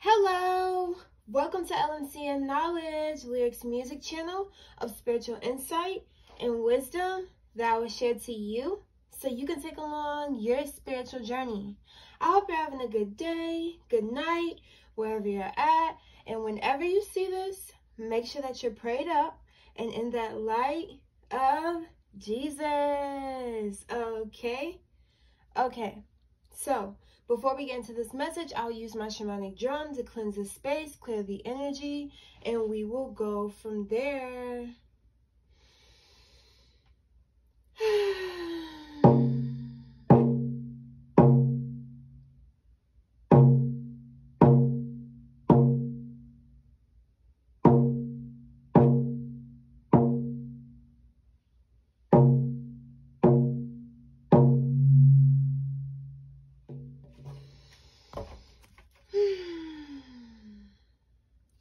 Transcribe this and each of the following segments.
Hello, welcome to LMCN Knowledge, Lyrics Music Channel of spiritual insight and wisdom that I will share to you so you can take along your spiritual journey. I hope you're having a good day, good night, wherever you're at, and whenever you see this, make sure that you're prayed up and in that light of Jesus. Okay, so before we get into this message, I'll use my shamanic drum to cleanse the space, clear the energy, and we will go from there.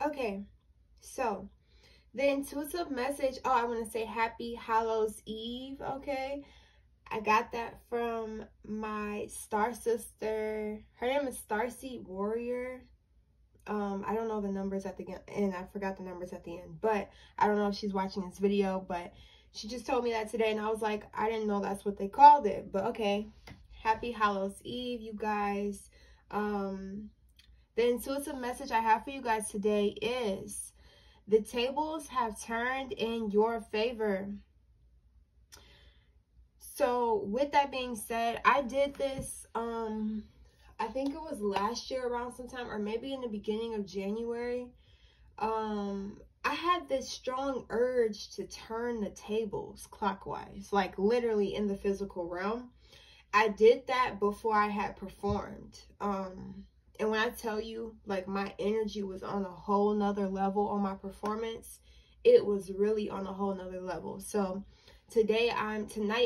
Okay, so the intuitive message, I want to say Happy Hallows Eve, okay? I got that from my star sister. Her name is Starseed Warrior. I don't know the numbers at the end. I forgot the numbers at the end, but I don't know if she's watching this video, but she just told me that today, and I was like, I didn't know that's what they called it, but okay. Happy Hallows Eve, you guys. The intuitive message I have for you guys today is the tables have turned in your favor. So with that being said, I did this, I think it was last year around sometime, or maybe in the beginning of January. I had this strong urge to turn the tables clockwise, like literally in the physical realm. I did that before I had performed. And when I tell you, like, my energy was on a whole nother level on my performance, it was really on a whole nother level. So tonight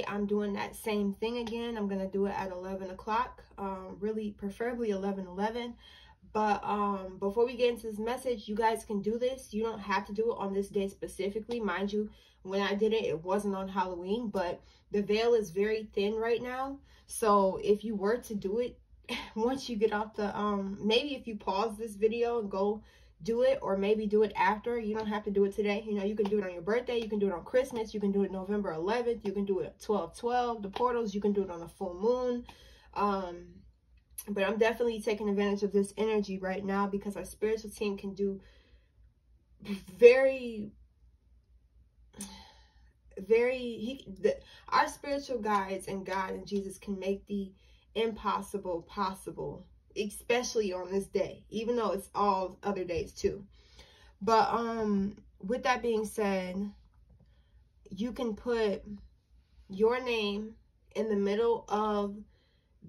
I'm doing that same thing again. I'm gonna do it at 11 o'clock, really preferably 11:11. But before we get into this message, you guys can do this. You don't have to do it on this day specifically. Mind you, when I did it, it wasn't on Halloween, but the veil is very thin right now. So if you were to do it, once you get off the, maybe if you pause this video and go do it, or maybe do it after, you don't have to do it today. You know, you can do it on your birthday, you can do it on Christmas, you can do it November 11th, you can do it at 12/12, the portals, you can do it on a full moon. But I'm definitely taking advantage of this energy right now because our spiritual team can do our spiritual guides and God and Jesus can make the impossible possible, especially on this day, even though it's all other days too. But with that being said, you can put your name in the middle of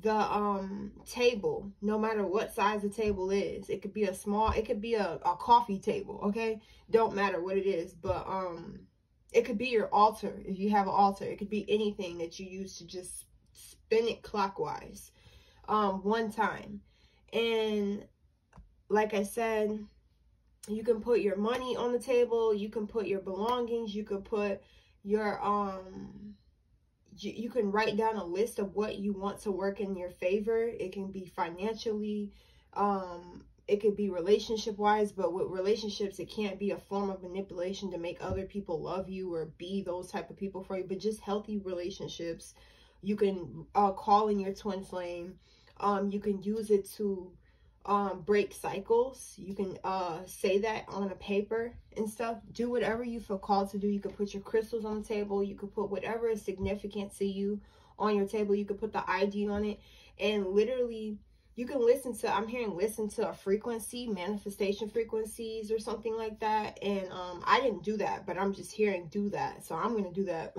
the table, no matter what size the table is. It could be a small, it could be a coffee table, okay? Don't matter what it is, but it could be your altar if you have an altar. It could be anything that you use to just spin it clockwise one time. And like I said, you can put your money on the table, you can put your belongings, you could put your you can write down a list of what you want to work in your favor. It can be financially, it could be relationship wise, but with relationships, it can't be a form of manipulation to make other people love you or be those type of people for you, but just healthy relationships. You can call in your twin flame. You can use it to break cycles. You can say that on a paper and stuff. Do whatever you feel called to do. You could put your crystals on the table. You could put whatever is significant to you on your table. You could put the ID on it. And literally, you can listen to a frequency, manifestation frequencies or something like that. And I didn't do that, but I'm just hearing do that. So I'm going to do that.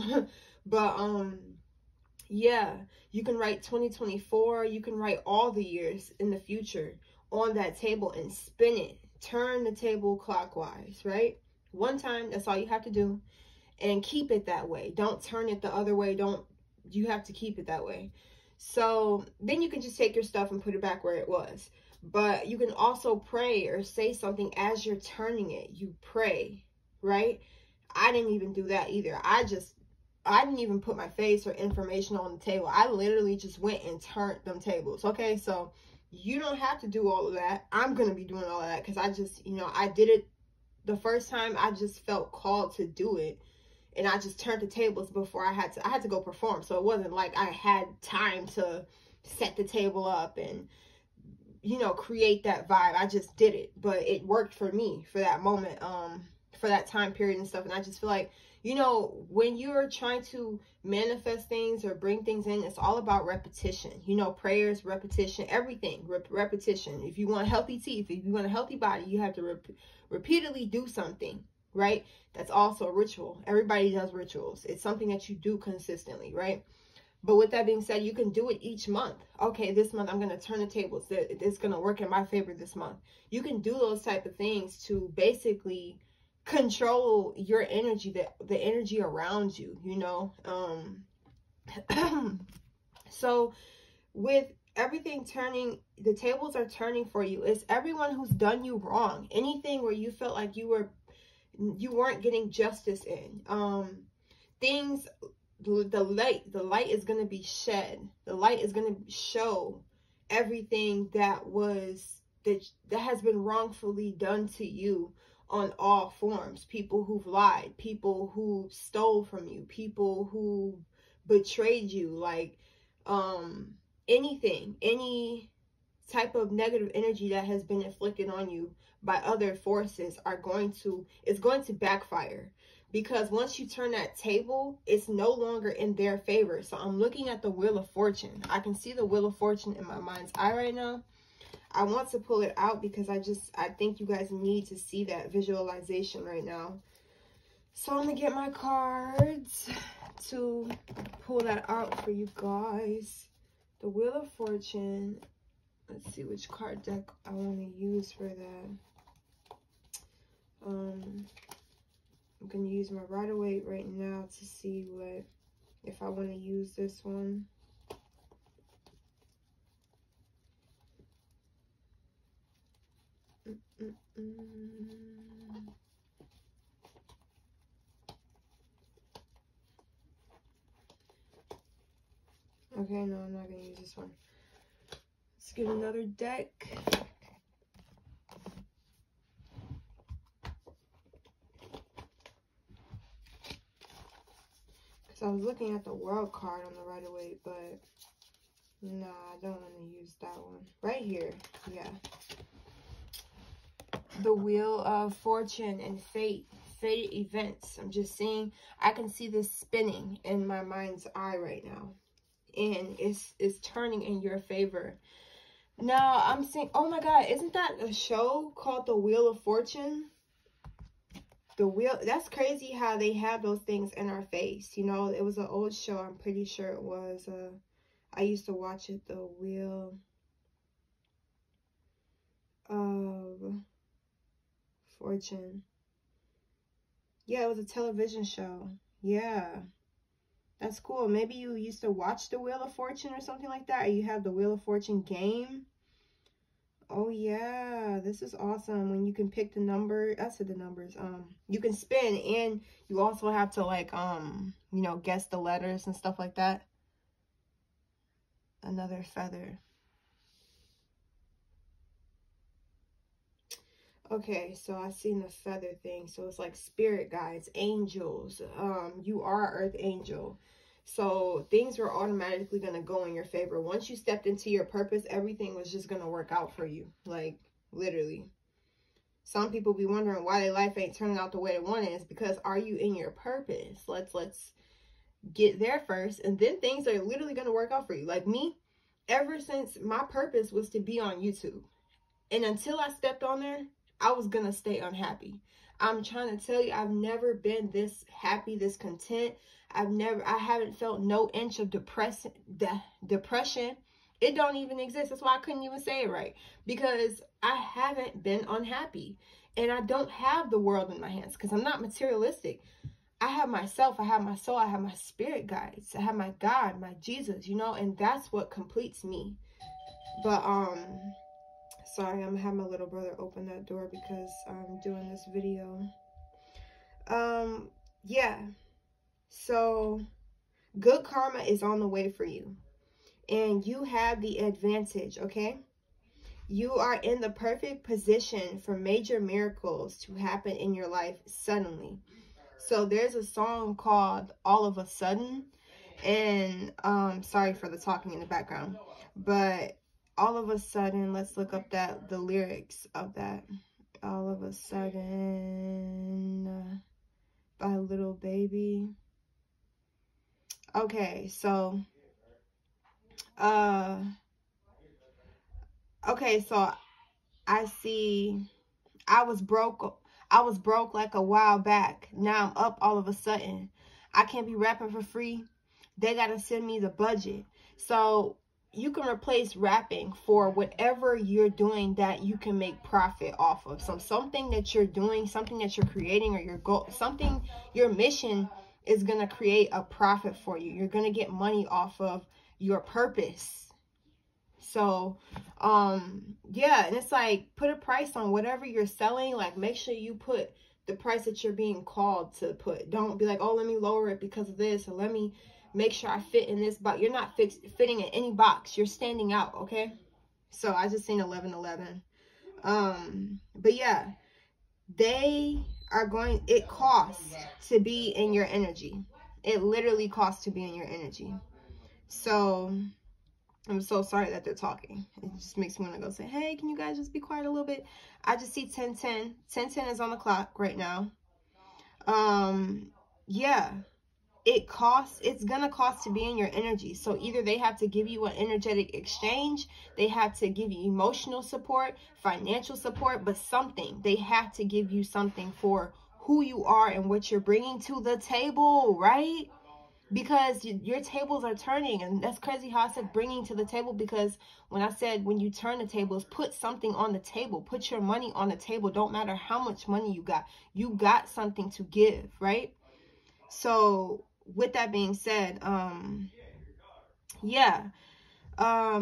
But yeah, you can write 2024. You can write all the years in the future on that table and spin it. Turn the table clockwise, right? One time, that's all you have to do. And keep it that way. Don't turn it the other way. You have to keep it that way. So then you can just take your stuff and put it back where it was. But you can also pray or say something as you're turning it. You pray, right? I didn't even do that either. I didn't even put my face or information on the table. I literally just went and turned them tables. Okay, so You don't have to do all of that. I'm going to be doing all of that because I just, you know, I did it the first time. I just felt called to do it. And I just turned the tables before I had to go perform. So it wasn't like I had time to set the table up and, you know, create that vibe. I just did it. But it worked for me for that moment, for that time period and stuff. And I just feel like, you know, when you're trying to manifest things or bring things in, it's all about repetition. You know, prayers, repetition, everything, repetition. If you want healthy teeth, if you want a healthy body, you have to repeatedly do something, right? That's also a ritual. Everybody does rituals. It's something that you do consistently, right? But with that being said, you can do it each month. Okay, this month I'm going to turn the tables. It's going to work in my favor this month. You can do those type of things to basically control your energy, the energy around you, you know. So with everything turning, the tables are turning for you. It's everyone who's done you wrong. Anything where you felt like you weren't getting justice in. Things, the light is going to be shed. The light is going to show everything that has been wrongfully done to you on all forms. People who've lied, people who stole from you, people who betrayed you, like anything, any type of negative energy that has been inflicted on you by other forces is going to backfire. Because once you turn that table, it's no longer in their favor. So I'm looking at the Wheel of Fortune. I can see the Wheel of Fortune in my mind's eye right now. I want to pull it out because I think you guys need to see that visualization right now. So I'm going to get my cards to pull that out for you guys. The Wheel of Fortune. Let's see which card deck I want to use for that. I'm going to use my Rider-Waite right now to see if I want to use this one. Okay, no, I'm not going to use this one. Let's get another deck. Because I was looking at the World card on the Rider-Waite, but nah, I don't want to use that one. Right here, yeah. The Wheel of Fortune and Fate. Fate events. I'm just seeing, I can see this spinning in my mind's eye right now. And it's turning in your favor. Now, I'm seeing, oh my God, isn't that a show called The Wheel of Fortune? The wheel, that's crazy how they have those things in our face. You know, it was an old show, I'm pretty sure it was. I used to watch it, The Wheel of Fortune. Yeah, it was a television show. Yeah. That's cool. Maybe you used to watch The Wheel of Fortune or something like that. Or you have the Wheel of Fortune game. Oh, yeah. This is awesome. When you can pick the number. I said the numbers. You can spin. And you also have to, like, you know, guess the letters and stuff like that. Another feather. Okay, so I seen the feather thing. So it's like spirit guides, angels. You are an earth angel. So things were automatically going to go in your favor. Once you stepped into your purpose, everything was just going to work out for you. Like, literally. Some people be wondering why their life ain't turning out the way they want it. It's because, are you in your purpose? Let's get there first. And then things are literally going to work out for you. Like me, ever since my purpose was to be on YouTube. And until I stepped on there, I was going to stay unhappy. I'm trying to tell you, I've never been this happy, this content. I haven't felt no inch of depression. It don't even exist. That's why I couldn't even say it right. Because I haven't been unhappy. And I don't have the world in my hands because I'm not materialistic. I have myself, I have my soul, I have my spirit guides. I have my God, my Jesus, you know, and that's what completes me. But, sorry, I'm gonna have my little brother open that door because I'm doing this video. Yeah. So, good karma is on the way for you. And you have the advantage, okay? You are in the perfect position for major miracles to happen in your life suddenly. So there's a song called All of a Sudden, and sorry for the talking in the background, but all of a sudden, let's look up the lyrics of that. All of a sudden by Lil Baby. Okay, so okay, so I see I was broke like a while back. Now I'm up all of a sudden. I can't be rapping for free. They gotta send me the budget. So you can replace rapping for whatever you're doing that you can make profit off of. So something that you're doing, something that you're creating, or your goal, something, your mission is gonna create a profit for you. You're gonna get money off of your purpose. So yeah, and it's like, put a price on whatever you're selling. Like, make sure you put the price that you're being called to put. Don't be like, oh, let me lower it because of this, or let me make sure I fit in this box. You're not fitting in any box. You're standing out, okay? So I just seen 1111. But yeah, they are going, it costs to be in your energy. It literally costs to be in your energy. So I'm so sorry that they're talking. It just makes me want to go say, hey, can you guys just be quiet a little bit? I just see 1010. 1010 is on the clock right now. Yeah, it's gonna cost to be in your energy. So either they have to give you an energetic exchange, they have to give you emotional support, financial support, but something. They have to give you something for who you are and what you're bringing to the table, right? Because your tables are turning. And that's crazy how I said bringing to the table, because when I said when you turn the tables, put something on the table, put your money on the table. Don't matter how much money you got something to give, right? So with that being said, yeah,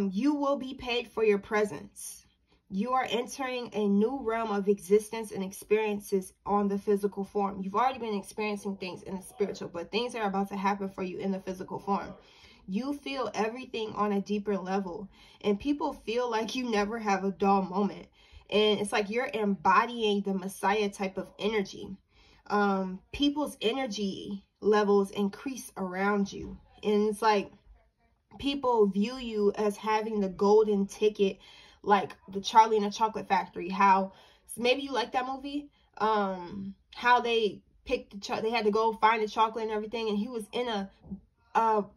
you will be paid for your presence. You are entering a new realm of existence and experiences on the physical form. You've already been experiencing things in the spiritual, but things are about to happen for you in the physical form. You feel everything on a deeper level, and people feel like you never have a dull moment. And it's like you're embodying the Messiah type of energy. People's energy levels increase around you. And it's like people view you as having the golden ticket, like the Charlie and the Chocolate Factory. How maybe you like that movie, how they picked they had to go find the chocolate and everything, and he was in a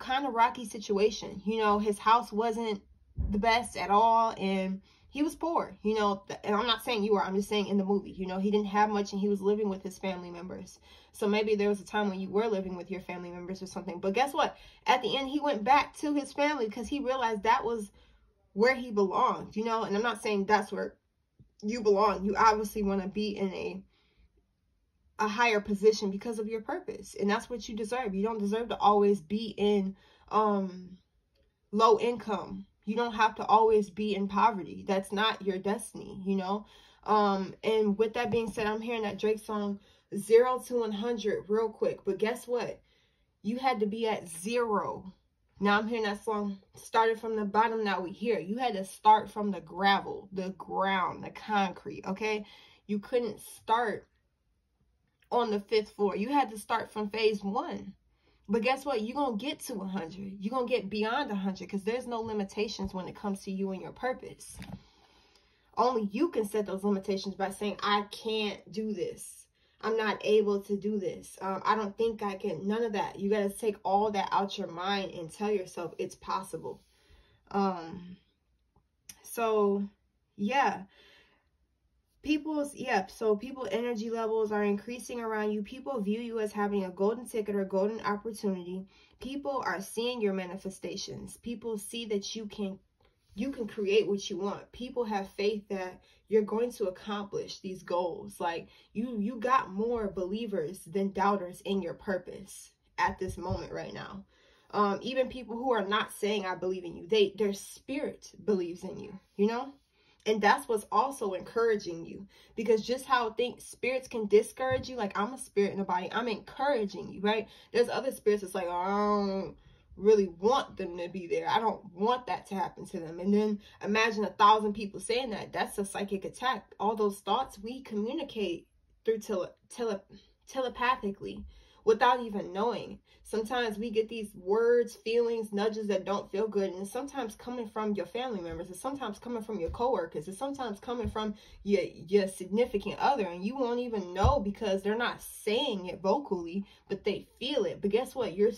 kind of rocky situation. You know, his house wasn't the best at all, and he was poor, you know. And I'm not saying you are, I'm just saying in the movie, you know, he didn't have much and he was living with his family members. So maybe there was a time when you were living with your family members or something. But guess what? At the end, he went back to his family because he realized that was where he belonged, you know. And I'm not saying that's where you belong. You obviously want to be in a higher position because of your purpose, and that's what you deserve. You don't deserve to always be in low income. You don't have to always be in poverty. That's not your destiny, you know. And with that being said, I'm hearing that Drake song 0 to 100 real quick. But guess what? You had to be at 0. Now I'm hearing that song started from the bottom. Now we hear you had to start from the gravel, the ground, the concrete. Okay, you couldn't start on the 5th floor. You had to start from phase 1. But guess what? You're going to get to 100. You're going to get beyond 100, because there's no limitations when it comes to you and your purpose. Only you can set those limitations by saying, I can't do this. I'm not able to do this. I don't think I can. None of that. You got to take all that out your mind and tell yourself it's possible. So, yeah. People's energy levels are increasing around you. People view you as having a golden ticket or golden opportunity. People are seeing your manifestations. People see that you can create what you want. People have faith that you're going to accomplish these goals. Like you got more believers than doubters in your purpose at this moment right now. Even people who are not saying I believe in you, their spirit believes in you, you know? And that's what's also encouraging you, because just how spirits can discourage you. Like, I'm a spirit in the body. I'm encouraging you, right? There's other spirits that's like, oh, really want them to be there. I don't want that to happen to them. And then imagine 1,000 people saying that. That's a psychic attack. All those thoughts we communicate through telepathically without even knowing. Sometimes we get these words, feelings, nudges that don't feel good, and it's sometimes coming from your family members, it's sometimes coming from your coworkers, it's sometimes coming from your significant other, and you won't even know because they're not saying it vocally, but they feel it. But guess what? You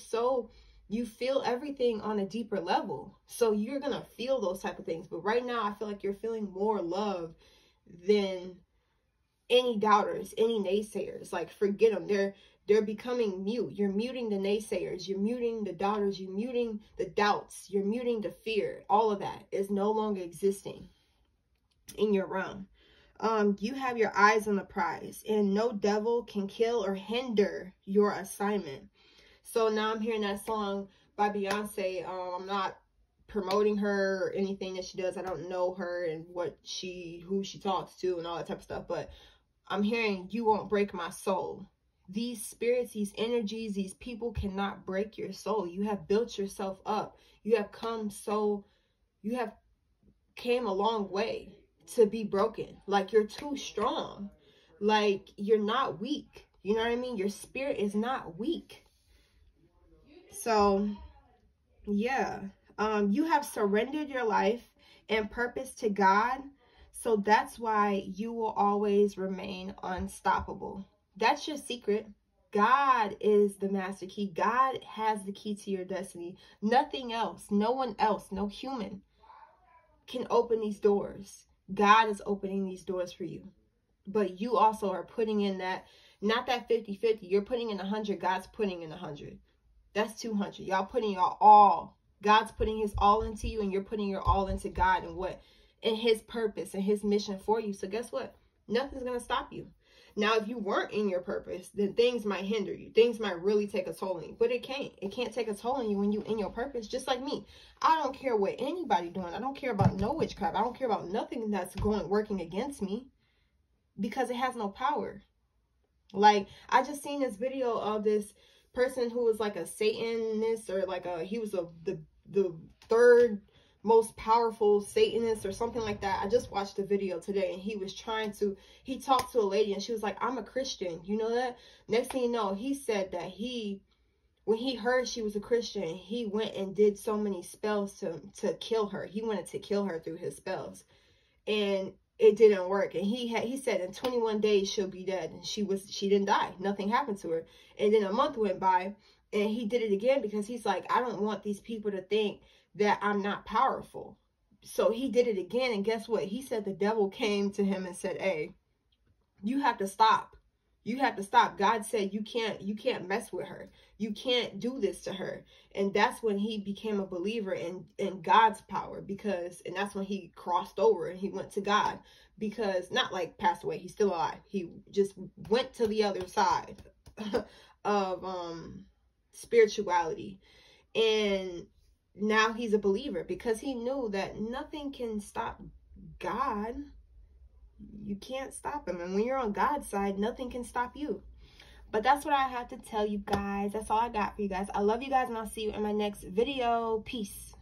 feel everything on a deeper level, so you're gonna feel those type of things. But right now I feel like you're feeling more love than any doubters, any naysayers. Like, forget them. They're becoming mute. You're muting the naysayers. You're muting the doubters. You're muting the doubts. You're muting the fear. All of that is no longer existing in your realm. You have your eyes on the prize, and no devil can kill or hinder your assignment. So now I'm hearing that song by Beyonce. I'm not promoting her or anything that she does. I don't know her and who she talks to and all that type of stuff, but I'm hearing, you won't break my soul. These spirits, these energies, these people cannot break your soul. You have built yourself up. You have came a long way to be broken. Like, you're too strong. Like, you're not weak. You know what I mean? Your spirit is not weak. So, yeah. You have surrendered your life and purpose to God. So that's why you will always remain unstoppable. That's your secret. God is the master key. God has the key to your destiny. Nothing else, no one else, no human can open these doors. God is opening these doors for you. But you also are putting in that, not that 50-50. You're putting in 100. God's putting in 100. That's 200. Y'all putting your all. God's putting his all into you, and you're putting your all into God and his purpose and his mission for you. So guess what? Nothing's going to stop you. Now, if you weren't in your purpose, then things might hinder you. Things might really take a toll on you. But it can't. It can't take a toll on you when you're in your purpose. Just like me. I don't care what anybody doing. I don't care about no witchcraft. I don't care about nothing that's working against me. Because it has no power. Like, I just seen this video of this person who was like a Satanist, or like he was the third most powerful Satanist or something like that. I just watched the video today, and he talked to a lady, and she was like, I'm a Christian. You know that? Next thing you know, he said that when he heard she was a Christian, he went and did so many spells to kill her. He wanted to kill her through his spells, and it didn't work. And he said in 21 days she'll be dead, and she didn't die. Nothing happened to her. And then a month went by, and he did it again because he's like, I don't want these people to think that I'm not powerful. So he did it again, and guess what? He said the devil came to him and said, hey, you have to stop. You have to stop. God said you can't mess with her. You can't do this to her. And that's when he became a believer in God's power, and that's when he crossed over and he went to God, because not like passed away. He's still alive. He just went to the other side of spirituality. And now he's a believer because he knew that nothing can stop God. You can't stop him. And when you're on God's side, nothing can stop you. But that's what I have to tell you guys. That's all I got for you guys. I love you guys, and I'll see you in my next video. Peace.